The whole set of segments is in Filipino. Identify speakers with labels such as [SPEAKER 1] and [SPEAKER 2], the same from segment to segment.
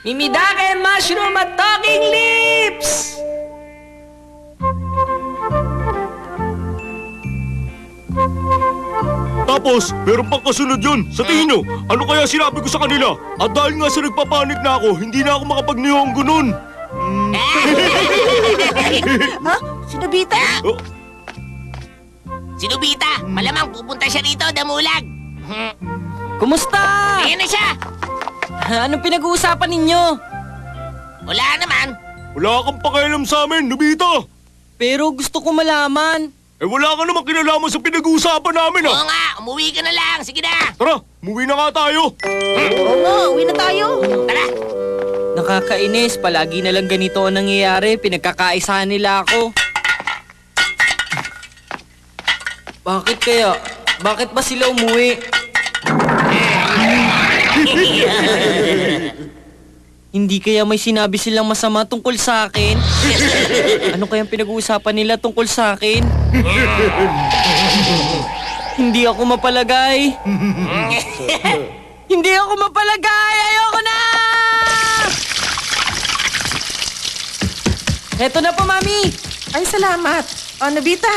[SPEAKER 1] Mimidake Mushroom at Talking Lips!
[SPEAKER 2] Tapos, meron pang kasunod yun. Sa tingin nyo, ano kaya sinabi ko sa kanila? At dahil nga sa nagpapanik na ako, hindi na ako makapag-niyonggo nun.
[SPEAKER 3] Ha? Si Nobita?
[SPEAKER 2] Oh,
[SPEAKER 4] Si Nobita, malamang pupunta siya rito, damulag.
[SPEAKER 1] Kumusta?
[SPEAKER 4] Ayan na siya.
[SPEAKER 1] Anong pinag-uusapan ninyo?
[SPEAKER 4] Wala naman.
[SPEAKER 2] wala kang pakialam sa amin, Nobita.
[SPEAKER 1] Pero gusto ko malaman.
[SPEAKER 2] Eh wala ka namang kinalaman sa pinag-uusapan namin,
[SPEAKER 4] Oo nga, umuwi ka na lang. Sige na.
[SPEAKER 2] Tara, umuwi na nga tayo.
[SPEAKER 3] Oo nga, uwi na tayo.
[SPEAKER 4] Tara.
[SPEAKER 1] Nakakainis, palagi na lang ganito ang nangyayari. Pinagkakaisahan nila ako. Bakit kaya? Bakit ba sila umuwi? Hindi kaya may sinabi silang masama tungkol sa akin? Ano kayang pinag-uusapan nila tungkol sa akin? Hindi ako mapalagay. Hindi ako mapalagay! Ayoko na! Eto na po, Mami!
[SPEAKER 3] Ay, salamat. Nobita.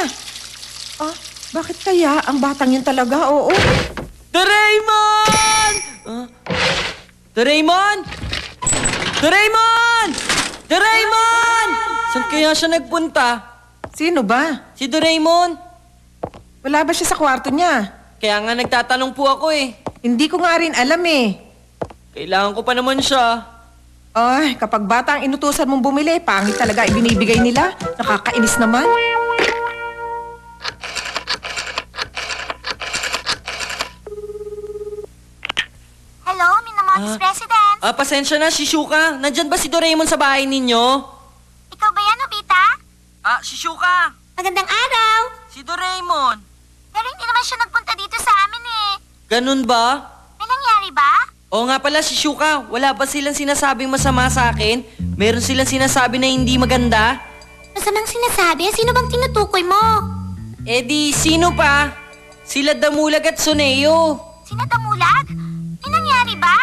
[SPEAKER 3] Bakit kaya ang batang yun talaga? Oo.
[SPEAKER 1] Doraemon! Doraemon! Doraemon! Doraemon! Saan kaya siya nagpunta?
[SPEAKER 3] Sino ba?
[SPEAKER 1] Si Doraemon.
[SPEAKER 3] Wala ba siya sa kwarto niya?
[SPEAKER 1] Kaya nga nagtatanong po ako eh.
[SPEAKER 3] Hindi ko nga rin alam eh.
[SPEAKER 1] Kailangan ko pa naman siya.
[SPEAKER 3] Ay, kapag bata ang inutusan mong bumili, pangit talaga ibinibigay nila. Nakakainis naman.
[SPEAKER 5] Hello, Minamoto's President.
[SPEAKER 1] Pasensya na, Shizuka. Nandyan ba si Doraemon sa bahay ninyo?
[SPEAKER 5] Ikaw ba yan, Nobita?
[SPEAKER 1] Shizuka.
[SPEAKER 5] Magandang araw.
[SPEAKER 1] Si Doraemon.
[SPEAKER 5] Pero hindi naman siya nagpunta dito sa amin eh.
[SPEAKER 1] Ganun ba?
[SPEAKER 5] May nangyari ba?
[SPEAKER 1] Oo nga pala, Shizuka. Wala ba silang sinasabing masama sa akin? Meron silang sinasabi na hindi maganda?
[SPEAKER 5] Masamang sinasabi? Sino bang tinutukoy mo?
[SPEAKER 1] Eh di, sino pa? Sila Damulag at Suneo.
[SPEAKER 5] Sino Damulag? May nangyari ba?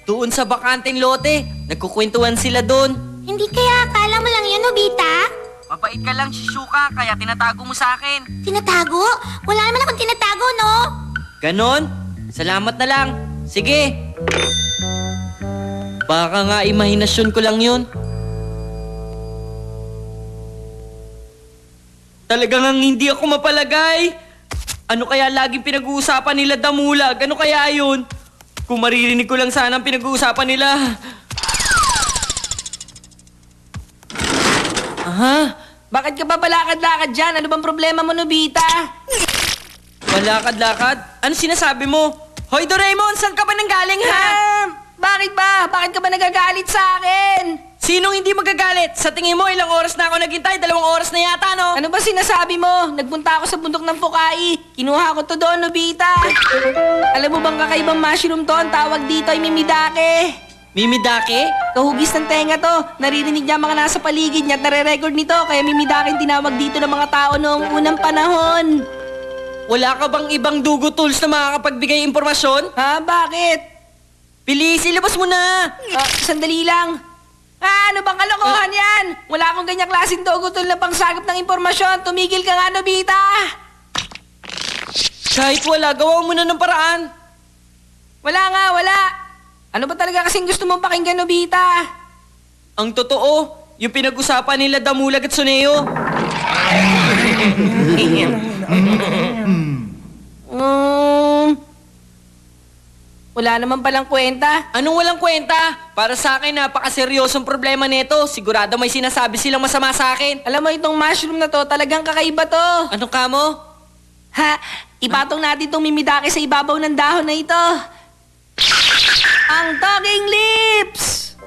[SPEAKER 1] Doon sa bakanteng lote, nagkukwentuhan sila doon.
[SPEAKER 5] Hindi kaya akala mo lang yun, Nobita?
[SPEAKER 1] Mabait ka lang, Shizuka, kaya tinatago mo sa akin.
[SPEAKER 5] Tinatago? Wala naman akong tinatago, no?
[SPEAKER 1] Ganon? Salamat na lang. Sige. Baka nga imahinasyon ko lang yun. Talagang hindi ako mapalagay. Ano kaya laging pinag-uusapan nila Damulag? Ano kaya yun? Kung maririnig ko lang sana ang pinag-uusapan nila. Aha?
[SPEAKER 6] Bakit ka ba balakad-lakad dyan? Ano bang problema mo, Nobita?
[SPEAKER 1] Malakad-lakad? Ano sinasabi mo? Hoy Doraemon, saan ka ba nanggaling ha?
[SPEAKER 6] Bakit ba? Bakit ka ba nagagalit sa akin?
[SPEAKER 1] Sinong hindi magagalit? Sa tingin mo, ilang oras na ako naghintay? 2 oras na yata, no?
[SPEAKER 6] Ano ba sinasabi mo? Nagpunta ako sa bundok ng Fukai. Kinuha ko to doon, Nobita. Alam mo bang kakaibang mushroom to? Ang tawag dito ay Mimidake.
[SPEAKER 1] Mimidake?
[SPEAKER 6] Kahugis ng tenga to. Naririnig niya mga nasa paligid niya at nare-record nito. Kaya Mimidake ang tinawag dito ng mga tao noong unang panahon.
[SPEAKER 1] Wala ka bang ibang dugo tools na makakapagbigay impormasyon?
[SPEAKER 6] Ha? Bakit?
[SPEAKER 1] Bilis, ilabas mo na!
[SPEAKER 6] Sandali lang. Ano bang kalokohan yan? Wala akong ganyang klaseng dugutol na pangsagap ng impormasyon. Tumigil ka nga, Nobita.
[SPEAKER 1] Kahit wala, gawa mo na ng paraan.
[SPEAKER 6] Wala nga, wala. Ano ba talaga kasing gusto mong pakinggan, Nobita?
[SPEAKER 1] Ang totoo, yung pinag-usapan nila Damulag at Suneo.
[SPEAKER 6] Wala naman palang kwenta.
[SPEAKER 1] Anong walang kwenta? Para sa akin, napakaseryosong problema nito. Sigurado may sinasabi silang masama sa akin.
[SPEAKER 6] Alam mo, itong mushroom na to, talagang kakaiba to.
[SPEAKER 1] Ano ka mo?
[SPEAKER 6] Ha? Ipatong natin itong Mimidake sa ibabaw ng dahon na ito. Ang Talking Lips!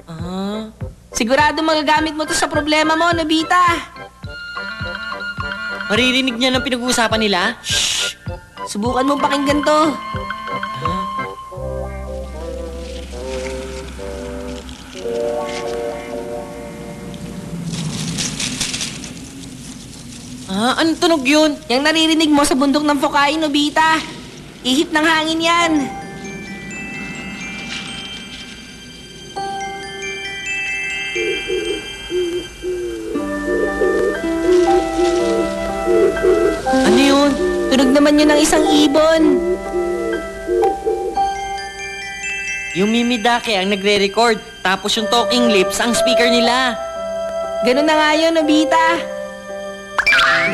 [SPEAKER 6] Sigurado magagamit mo to sa problema mo, Nobita.
[SPEAKER 1] Maririnig niya ng pinag-uusapan nila?
[SPEAKER 6] Subukan mong pakinggan to.
[SPEAKER 1] Anong tunog yun?
[SPEAKER 6] Yang naririnig mo sa bundok ng Fukai, Nobita. Ihip ng hangin yan.
[SPEAKER 1] Ano yun?
[SPEAKER 6] Tunog naman yun ng isang ibon.
[SPEAKER 1] Yung Mimidake ang nagre-record, tapos yung Talking Lips ang speaker nila.
[SPEAKER 6] Ganun na nga yun, Nobita.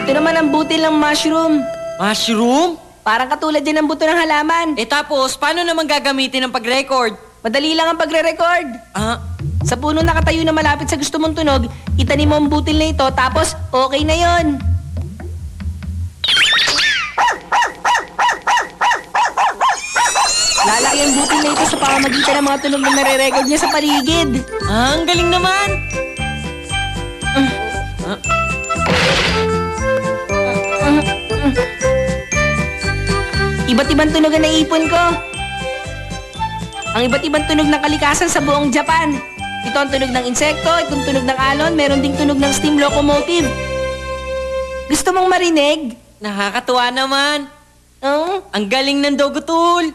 [SPEAKER 6] Ito naman ang butil ng mushroom.
[SPEAKER 1] Mushroom?
[SPEAKER 6] Parang katulad din ng buto ng halaman.
[SPEAKER 1] Eh tapos, paano naman gagamitin ang pag-record?
[SPEAKER 6] Madali lang ang pagre-record.
[SPEAKER 1] Ah,
[SPEAKER 6] Sa puno nakatayo na malapit sa gusto mong tunog, itanim mo ang butil na ito, tapos okay na yon. Lalaki ang butil na ito sa pamamagitan ng mga tunog na nare-record niya sa paligid.
[SPEAKER 1] ang galing naman!
[SPEAKER 6] Iba't ibang tunog ang naipon ko. Ang iba't ibang tunog ng kalikasan sa buong Japan. Ito ang tunog ng insekto, itong tunog ng alon, meron ding tunog ng steam locomotive. Gusto mong marinig?
[SPEAKER 1] Nakakatuwa naman. Ang galing ng Dogotul.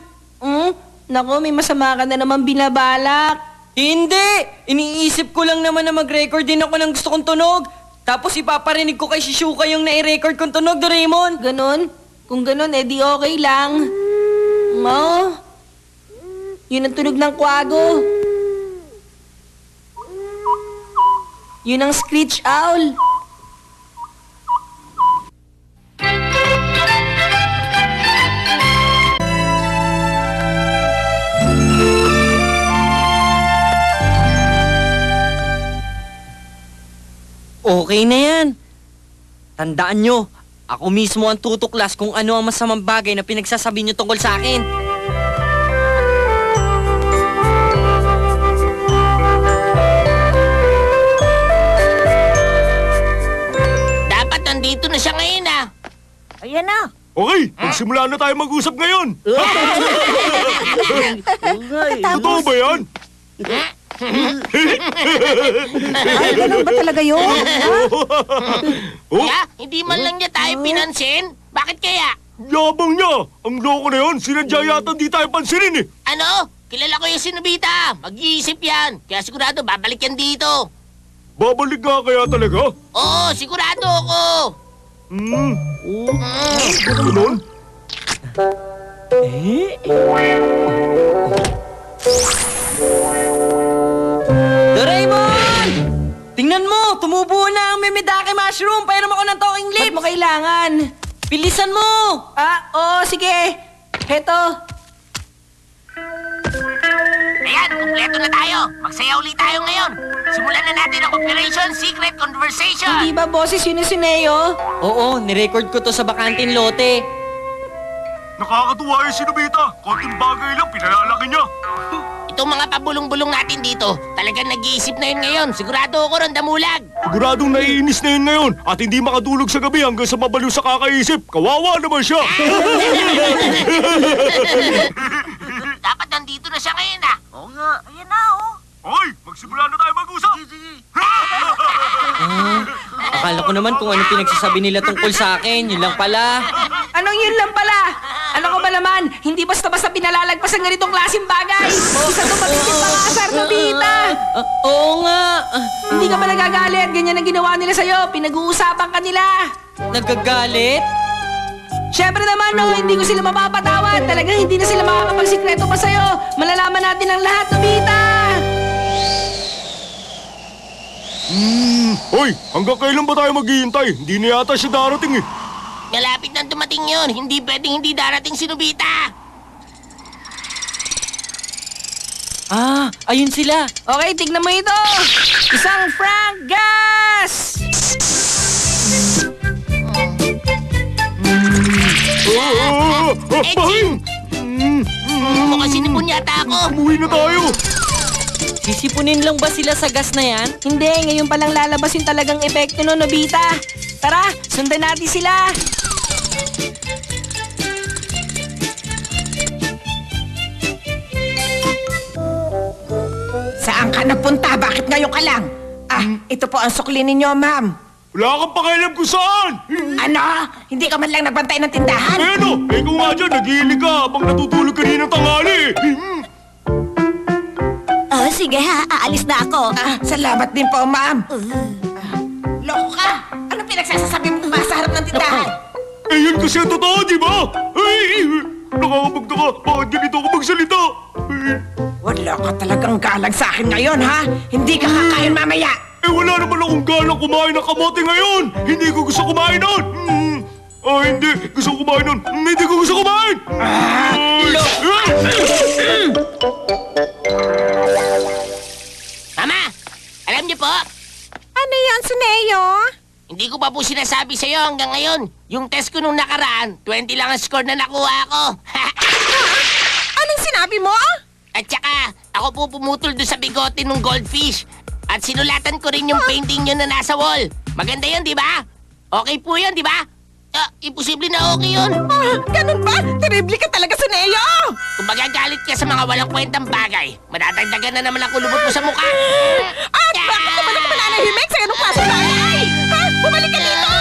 [SPEAKER 6] Nako, may masama ka na naman binabalak.
[SPEAKER 1] Hindi! Iniisip ko lang naman na mag-record din ako ng gusto kong tunog. Tapos ipaparinig ko kay Shizuka yung nai-record kong tunog, Doraemon.
[SPEAKER 6] Ganon? Kung ganon, edi okay lang. Yun ang tunog ng kwago. Yun ang screech owl.
[SPEAKER 1] Okay na yan. Tandaan nyo, ako mismo ang tutuklas kung ano ang masamang bagay na pinagsasabi nyo tungkol sa akin.
[SPEAKER 4] Dapat nandito na siya ngayon ah.
[SPEAKER 5] Ayan na.
[SPEAKER 2] Okay, magsimula na tayo mag-usap ngayon. Totoo ba yan?
[SPEAKER 3] Ay, ganun ba talaga yun?
[SPEAKER 2] Oh,
[SPEAKER 4] Kaya, hindi man lang niya tayo pinansin. Bakit kaya?
[SPEAKER 2] yabang niya. Ang loko na yun, sinadya yata di tayo pansinin eh.
[SPEAKER 4] Ano? Kilala ko yung si Nobita. Mag-iisip yan. Kaya sigurado babalik yan dito.
[SPEAKER 2] Babalik nga kaya talaga?
[SPEAKER 4] Oo, sigurado ako.
[SPEAKER 2] Ganun?
[SPEAKER 1] Doraemon! Tingnan mo, tumubo na ang Mimidake mushroom. Pairam ako ng talking
[SPEAKER 6] Ba't
[SPEAKER 1] lips.
[SPEAKER 6] mo kailangan?
[SPEAKER 1] Bilisan mo!
[SPEAKER 6] Oo, sige. Heto.
[SPEAKER 4] Ayan, kumpleto na tayo. Magsaya ulit tayo ngayon. Simulan na natin ang Operation Secret Conversation.
[SPEAKER 6] Hindi ba boses yun ni Suneo?
[SPEAKER 1] Oo, nirecord ko to sa bakanting lote.
[SPEAKER 2] Nakakatuwa yung si Nobita. Konting bagay lang, pinalalaki niya.
[SPEAKER 4] Itong mga pabulong-bulong natin dito, talagang nag-iisip na yun ngayon. Sigurado ako ron, Damulag.
[SPEAKER 2] Siguradong naiinis na yun ngayon at hindi makatulog sa gabi hanggang sa mabaliw sa kakaisip. Kawawa naman siya.
[SPEAKER 4] Dapat nandito na siya ngayon ah. Oo nga. Ayan na oh.
[SPEAKER 2] Hoy, magsimula na tayo mag-usap.
[SPEAKER 1] Akala ko naman kung ano pinagsasabi nila tungkol sa akin. Yun lang pala.
[SPEAKER 6] Anong yun lang pala? Ano ko ba naman? Hindi basta-basta pinalalagpas ang ganitong klaseng bagay. Isa to matinding pangasar, Nobita.
[SPEAKER 1] Oo nga.
[SPEAKER 6] Hindi ka ba nagagalit? Ganyan ang ginawa nila sa'yo. Pinag-uusapan ka nila.
[SPEAKER 1] Nagagalit?
[SPEAKER 6] Siyempre naman, no, hindi ko sila mapapatawad. Talagang hindi na sila makakapagsikreto pa sa'yo. Malalaman natin ang lahat, Nobita.
[SPEAKER 2] Hoy, hanggang kailan ba tayo maghihintay? Hindi na yata siya darating eh.
[SPEAKER 4] Malapit nang dumating yun. Hindi pwedeng hindi darating si Nobita.
[SPEAKER 1] Ayun sila.
[SPEAKER 6] Okay, tignan mo ito. Isang Frank Gas!
[SPEAKER 2] Bahing!
[SPEAKER 4] Mukhang sinipon yata ako.
[SPEAKER 2] Umuwi na tayo.
[SPEAKER 1] Sisipunin lang ba sila sa gas na yan?
[SPEAKER 6] Hindi, ngayon palang lalabas yung talagang epekto no, Nobita. Tara, sundan natin sila.
[SPEAKER 3] Saan ka napunta? Bakit ngayon ka lang? Ito po ang sukli ninyo, ma'am.
[SPEAKER 2] Wala kang pakialam kung saan.
[SPEAKER 3] Ano? Hindi ka man lang nagbantay ng tindahan?
[SPEAKER 2] Eh no, ikaw nga dyan, naghihilig ka habang natutulog kaninang tanghali.
[SPEAKER 5] Oh, sige ha, aalis na ako.
[SPEAKER 3] Salamat din po, ma'am. Loko ka! Ano pinagsasasabi mo sa harap ng tindahan?
[SPEAKER 2] Eh, yun kasi ang totoo, di ba? Ay! Nakakapagtaka, bakit ganito ako magsalita? Ay,
[SPEAKER 3] Wala ka talagang galang sa akin ngayon, ha? Hindi ka kakain mamaya.
[SPEAKER 2] eh, wala naman akong galang kumain ng kamote ngayon! Hindi ko gusto kumain nun! Hindi. Gusto ko kumain nun. Hindi ko gusto kumain!
[SPEAKER 4] Mama, alam niyo po,
[SPEAKER 3] Ano yan, Suneo?
[SPEAKER 4] hindi ko pa po sinasabi sa'yo hanggang ngayon. Yung test ko nung nakaraan, 20 lang ang score na nakuha ko.
[SPEAKER 3] Anong sinabi mo?
[SPEAKER 4] At saka, ako po pumutol doon sa bigote ng goldfish. At sinulatan ko rin yung painting nyo na nasa wall. Maganda yun, di ba? Okay po yun, di ba? Imposible na okay yun.
[SPEAKER 3] Ganun ba? Terrible ka talaga, Suneo!
[SPEAKER 4] Kung magagalit ka sa mga walang kwentang bagay, madadagdagan na naman ang kulubot mo sa mukha.
[SPEAKER 3] At bakit naman ako mananahimik sa ganung klase bagay? Ha? Bumalik ka dito!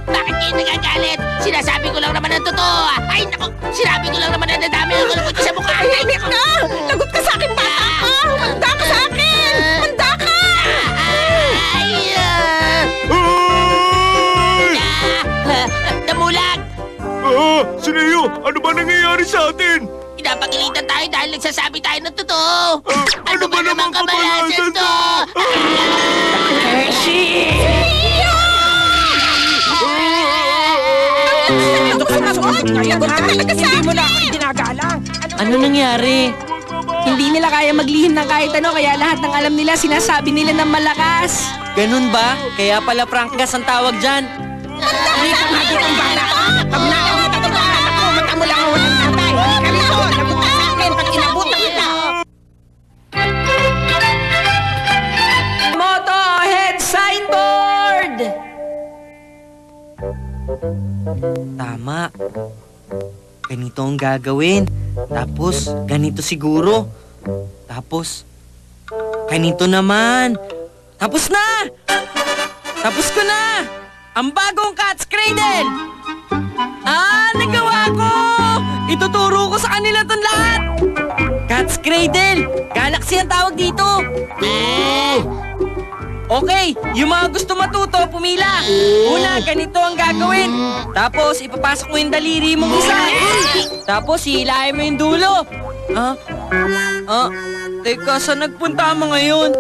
[SPEAKER 4] Bakit kayo nagagalit? Sinasabi ko lang naman ang totoo. Ay, naku! Sinabi ko lang naman na nadami ang kulubot ko sa mukha. Ay,
[SPEAKER 3] Tahimik ka! Lagot ka sa akin, bata ka! Humanda ka sa akin! Handa ka!
[SPEAKER 4] Ay! Damulag!
[SPEAKER 2] Sineo, ano ba nangyayari sa atin?
[SPEAKER 4] Pinapagalitan tayo dahil nagsasabi tayo ng totoo.
[SPEAKER 2] Ano ba namang
[SPEAKER 4] kabalasan to?
[SPEAKER 3] Lagot ka sumagot ngayon, ha? Hindi mo na ako ginagalang.
[SPEAKER 1] Ano nangyari?
[SPEAKER 6] Hindi nila kaya maglihim ng kahit ano, kaya lahat ng alam nila sinasabi nila ng malakas.
[SPEAKER 1] Ganun ba? Kaya pala prank gas ang tawag dyan.
[SPEAKER 3] Dito nga dito ang bata ka! Pag nakakita ka mga anak ko, mata mo lang ang walang tatay! Halika rito! Lagot ka sa akin pag inabutan kita!
[SPEAKER 6] Moto Head Signboard!
[SPEAKER 1] Tama. Ganito ang gagawin. Tapos, ganito siguro. Tapos, ganito naman. Tapos na! Tapos ko na! Ang bagong Cat's Cradle! Nagawa ko! Ituturo ko sa kanila tong lahat! Cat's Cradle! Galaxy ang tawag dito! Okay, yung mga gusto matuto, pumila. Una, ganito ang gagawin. Tapos, ipapasok mo yung daliri mong isa. Tapos, hihilahin mo yung dulo. Teka, saan nagpunta mo ngayon?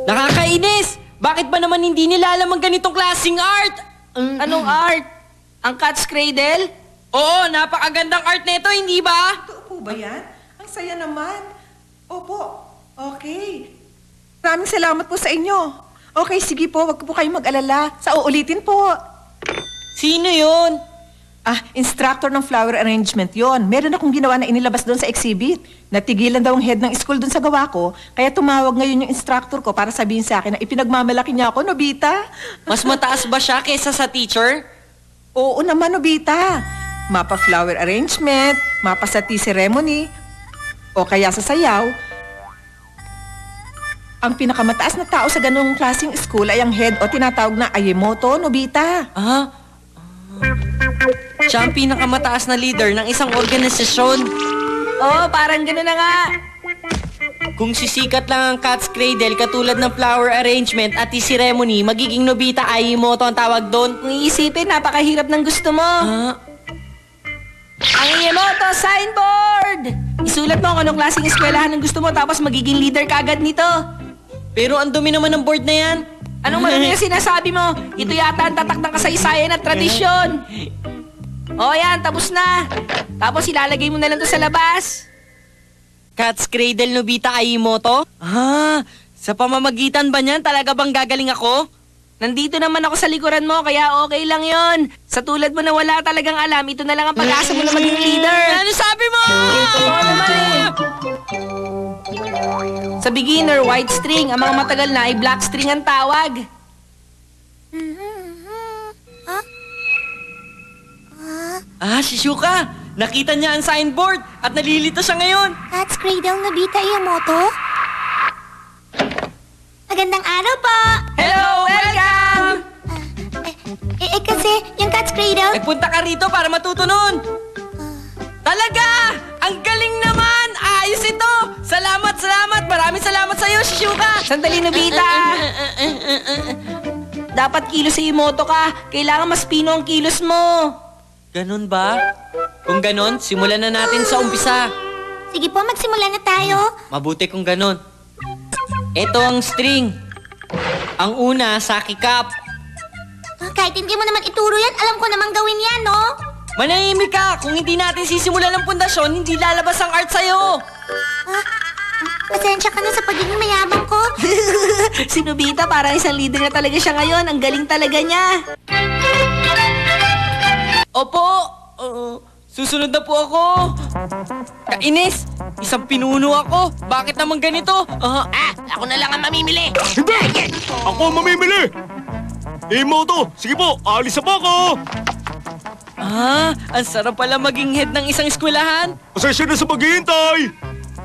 [SPEAKER 1] Nakakainis! Bakit ba naman hindi nila alam ang ganitong klaseng art?
[SPEAKER 6] Anong art? Ang Cat's Cradle?
[SPEAKER 1] Oo, napakagandang art nito, hindi ba?
[SPEAKER 3] Totoo po ba yan? Ang saya naman. Opo. Okay. Maraming salamat po sa inyo. Okay, sige po. Wag po kayong mag-alala. Sa uulitin po.
[SPEAKER 1] Sino yun?
[SPEAKER 3] Instructor ng flower arrangement yon. Meron akong ginawa na inilabas doon sa exhibit. Natigilan daw ang head ng school doon sa gawa ko, kaya tumawag ngayon yung instructor ko para sabihin sa akin na ipinagmamalaki niya ako, Nobita.
[SPEAKER 1] Mas mataas ba siya kaysa sa teacher?
[SPEAKER 3] Oo naman, Nobita. Mapa flower arrangement, mapa sa tea ceremony, o kaya sa sayaw. Ang pinakamataas na tao sa ganung klaseng school ay ang head o tinatawag na Ayemoto, Nobita.
[SPEAKER 1] Siya ang pinakamataas na leader ng isang organisasyon.
[SPEAKER 6] Oo, parang gano'n na nga.
[SPEAKER 1] Kung sisikat lang ang Cat's Cradle katulad ng flower arrangement at tea ceremony, magiging Nobita Ayemoto ang tawag doon.
[SPEAKER 6] Kung iisipin, napakahirap ng gusto mo. Ang Ayemoto Signboard! Isulat mo kung anong klaseng eskwelahan ang gusto mo, tapos magiging leader ka agad nito.
[SPEAKER 1] Pero ang dumi naman ng board na yan.
[SPEAKER 6] Anong marami yung sinasabi mo? Ito yata ang tatak ng kasaysayan at tradisyon. O yan, tapos na. Tapos ilalagay mo na lang to sa labas.
[SPEAKER 1] Cat's Cradle Nobita Ayemoto? Sa pamamagitan ba niyan, talaga bang gagaling ako?
[SPEAKER 6] Nandito naman ako sa likuran mo, kaya okay lang yon. Sa tulad mo na wala talagang alam, ito na lang ang pag-asa mo na maging leader.
[SPEAKER 1] Ano sabi mo?
[SPEAKER 6] Totoo naman eh. Sa beginner, white string. Ang mga matagal na ay black string ang tawag.
[SPEAKER 1] Si Shuka. Nakita niya ang signboard at nalilito siya ngayon.
[SPEAKER 7] Cat's Cradle Nobita Ayemoto? Magandang araw po!
[SPEAKER 6] Hello, welcome!
[SPEAKER 7] Kasi, yung Cat's Cradle,
[SPEAKER 1] Nagpunta ka rito para matuto nun. Talaga! Ang galing naman! Ayos ito! Salamat! Maraming salamat sa'yo, Shuka!
[SPEAKER 6] Sandali, Nobita. dapat kilos sa Imoto ka. Kailangan mas pino ang kilos mo.
[SPEAKER 1] Ganun ba? Kung ganun, simulan na natin sa umpisa.
[SPEAKER 7] Sige po, magsimula na tayo.
[SPEAKER 1] Mabuti kung ganun. Ito ang string. Ang una, Saki Cup.
[SPEAKER 7] Kahit hindi mo naman ituro yan, alam ko namang gawin yan, no?
[SPEAKER 1] Manahimik ka! Kung hindi natin sisimulan ng pundasyon, hindi lalabas ang art sa'yo!
[SPEAKER 7] Pasensya ka na sa pagiging mayabang ko.
[SPEAKER 6] Si Nobita parang isang leader na talaga siya ngayon. Ang galing talaga niya.
[SPEAKER 1] Opo! Susunod na po ako! Kainis! Isang pinuno ako! Bakit naman ganito?
[SPEAKER 4] Ako na lang ang mamimili.
[SPEAKER 2] Hindi! Ako ang mamimili! Imoto, sige po, alis na po ako!
[SPEAKER 1] Ang sarap pala maging head ng isang eskwelahan.
[SPEAKER 2] Pasensya na sa paghihintay!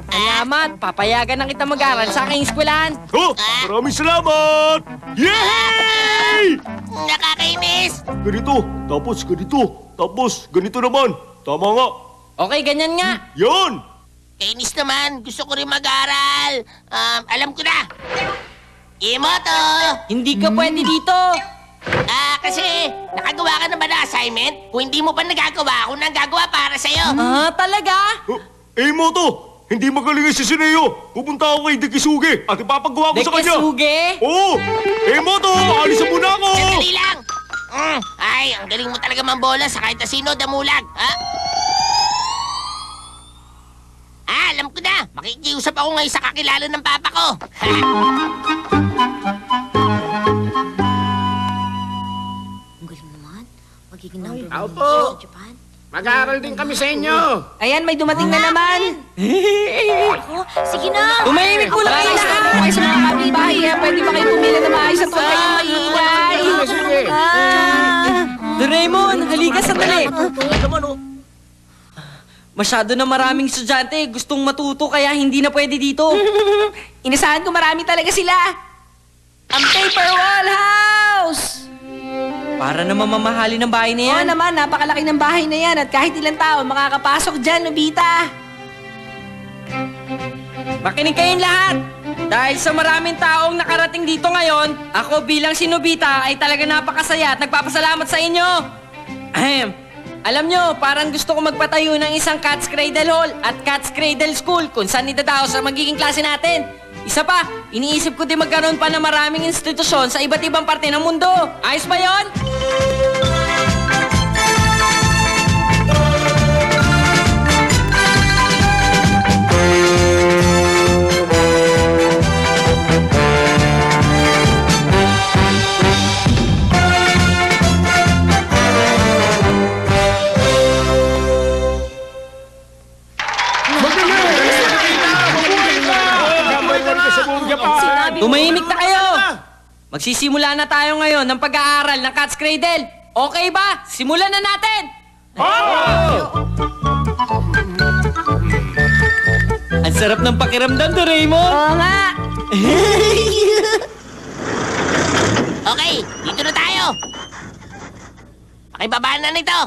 [SPEAKER 1] Salamat! Papayagan na kita mag-aral sa aking eskwelahan.
[SPEAKER 2] Maraming salamat! Yay!
[SPEAKER 4] Nakakainis.
[SPEAKER 2] Ganito, tapos ganito naman. Tama nga.
[SPEAKER 1] Okay, ganyan nga.
[SPEAKER 2] Yan!
[SPEAKER 4] Kainis naman. Gusto ko rin mag-aral. Alam ko na. Imoto!
[SPEAKER 1] Hindi ka pwede dito.
[SPEAKER 4] Kasi nakagawa ka na ba na assignment? Kung hindi mo pa nagagawa, ako nang gagawa para sa'yo.
[SPEAKER 1] Talaga?
[SPEAKER 2] Imoto, hindi magaling si Sineo. Pupunta ako kay Dekisuge at ipapagawa ko sa kanya.
[SPEAKER 1] Dekisuge?
[SPEAKER 2] Oo! Imoto, alis na muna ako!
[SPEAKER 4] Sandali lang. Ay, ang galing mo talaga mambola sa kahit na sino damulag. Alam ko na. Makikiusap ako ngayon sa kakilala ng papa ko.
[SPEAKER 7] Ang galing naman. Magiging number
[SPEAKER 8] Ako
[SPEAKER 7] one
[SPEAKER 8] po.
[SPEAKER 7] sa Japan.
[SPEAKER 8] Mag-aaral din kami sa inyo.
[SPEAKER 6] Ayan, may dumating na naman.
[SPEAKER 7] Ako, sige na.
[SPEAKER 1] Tumahimik po lang kayo
[SPEAKER 6] Guys,
[SPEAKER 1] lahat.
[SPEAKER 6] kayo sa mga kapitbahay. Pwede ba kayo pumila na maayos at huwag kayong maingay?
[SPEAKER 8] Sige.
[SPEAKER 1] Doraemon, halika sandali. Masyado na maraming estudyante. Gustong matuto kaya hindi na pwede dito.
[SPEAKER 6] Inasahan ko marami talaga sila. Ang Paper Wall House!
[SPEAKER 1] Para naman mamahalin ng bahay na
[SPEAKER 6] Oo
[SPEAKER 1] yan.
[SPEAKER 6] naman, napakalaki ng bahay na yan at kahit ilang tao makakapasok dyan, Nobita.
[SPEAKER 1] Makinig kayong lahat. Dahil sa maraming taong nakarating dito ngayon, ako bilang si Nobita ay talaga napakasaya at nagpapasalamat sa inyo. Ahem. Alam nyo, parang gusto ko magpatayo ng isang Cat's Cradle Hall at Cat's Cradle School kung saan idadaos sa magiging klase natin. Isa pa, iniisip ko din magkaroon pa ng maraming institusyon sa iba't ibang parte ng mundo. Ayos ba yon? Tumahimik na kayo! Magsisimula na tayo ngayon ng pag-aaral ng Cat's Cradle. Okay ba? Simulan na natin! Ang sarap ng pakiramdam, Doraemon!
[SPEAKER 6] Oo nga.
[SPEAKER 4] Okay, dito na tayo. Pakibabaan na nito.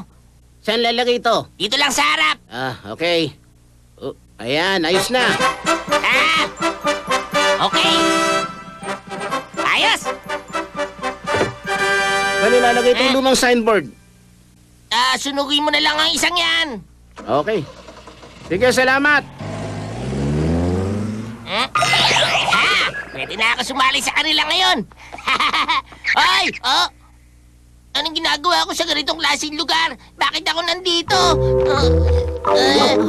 [SPEAKER 8] Saan lalagay ito?
[SPEAKER 4] Dito lang sa harap.
[SPEAKER 8] Okay. Ayan, ayos na.
[SPEAKER 4] Okay. Ayos.
[SPEAKER 8] Saan ilalagay itong lumang signboard?
[SPEAKER 4] Sunugin mo na lang ang isang yan.
[SPEAKER 8] Okay. Sige, salamat.
[SPEAKER 4] Pwede na ako sumali sa kanila ngayon. Ay! Anong ginagawa ko sa ganitong klaseng lugar? Bakit ako nandito?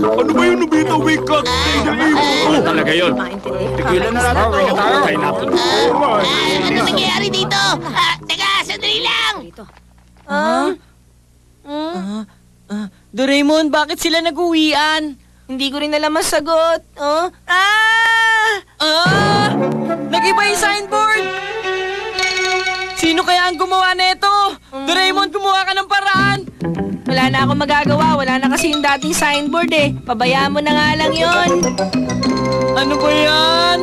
[SPEAKER 2] Ano ba yung Nobita Wake Up? Imoto!
[SPEAKER 8] Talaga yun. Tigilan na natin ito.
[SPEAKER 4] Ano nangyayari dito? Teka, sandali lang!
[SPEAKER 1] Doraemon, bakit sila nag-uwian?
[SPEAKER 6] Hindi ko rin alam ang sagot.
[SPEAKER 1] Nag-iba yung signboard! Sino kaya ang gumawa nito? Doraemon, gumawa ka ng paraan!
[SPEAKER 6] Wala na akong magagawa. Wala na kasi yung dating signboard eh. Pabayaan mo na nga lang yon.
[SPEAKER 1] Ano ba yan?